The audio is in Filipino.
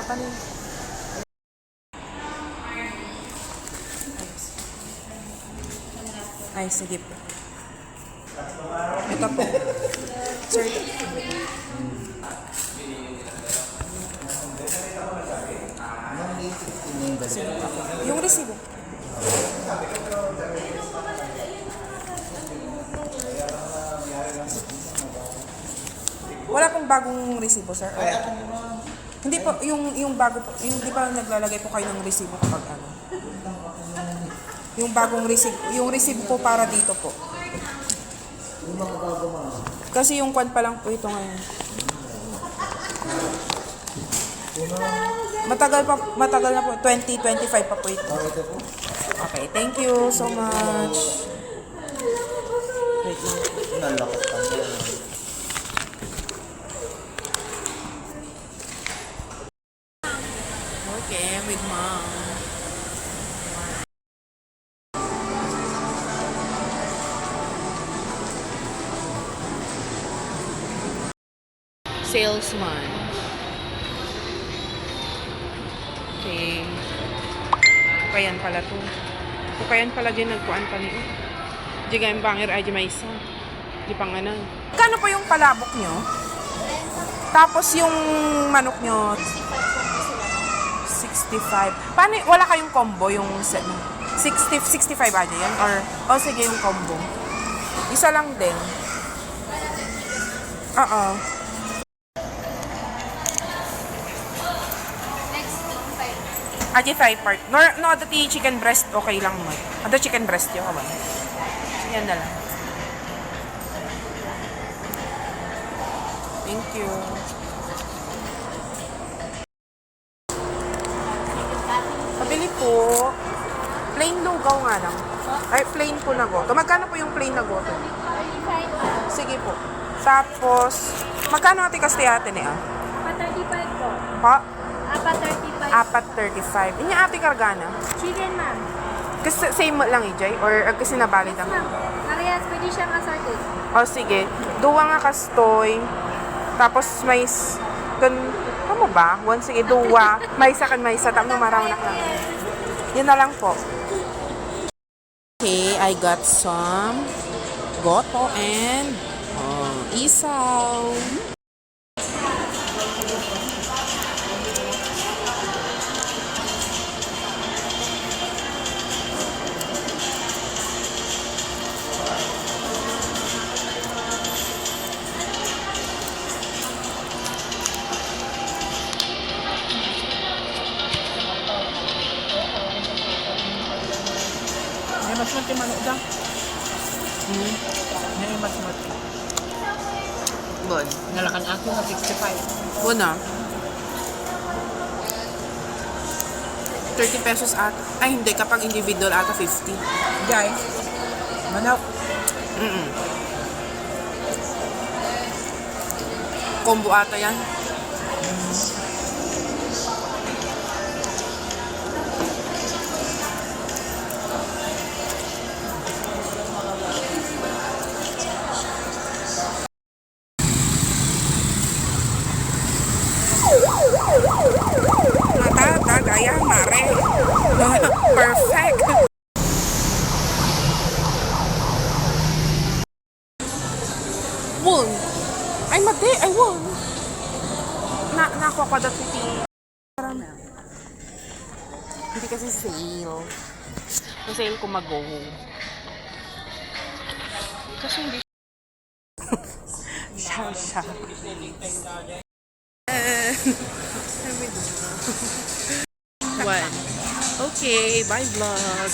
tanin. Ay, sige po. Ito po. Sir. Yung resibo. Wala pong bagong resibo, sir? Hindi po, yung bago po, yung di ba naglalagay po kayo ng resibo kapag ano? Yung bagong resibo, yung resibo po para dito po. Kasi yung kwan pa lang po ito ngayon. Matagal na po, 2025 pa po ito. Okay, thank you so much. Wait lang. Okay, with mom. Salesman. Okay. Kayan pala to. Kayan pala din nagkuan pa niyo. Di gayang bangir ay di may isa. Di panganan. Kano po yung palabok nyo? Tapos yung manok nyo? 65. Paano, wala kayong combo yung 65 aja yan? Or, sige yung combo. Isa lang din. Oo. Aji thigh part. No, dati chicken breast, okay lang mo. Ada chicken breast yun, kawan. Yan na lang. Thank you. Pabili po. Plain lugaw nga lang. Ay, plain po na goto. Magkano po yung plain na goto? Sige po. Tapos, magkano ati kastiyate niya? 35 po. Pa? 35. 4.35. Inya ati kargana? Chicken, ma'am. Kasi same lang ijay? Or kasi nabalit ang? Ma'am, parehas. Pwede siyang assorted. O sige. Duwa nga kastoy. Tapos may... Ano ba? One, sige. Duwa. May isa kan may isa. Tama marami na lang. Yan na lang po. Okay, I got some goto and isaw. Mas mati manok dah. Ini mas mati. Good. Nalakan aku sa 65. Una. 30 pesos at... Ay, hindi. Kapag individual ata 50. Guys, manok. Combo ata yan. Gaya, mare. Perfect. Won. Ay, mati. Ay, won. Nakuha ko daw piti. Hindi kasi sale. Yung sale ko mag-go. Kasi hindi siya. One. Okay, bye vlog.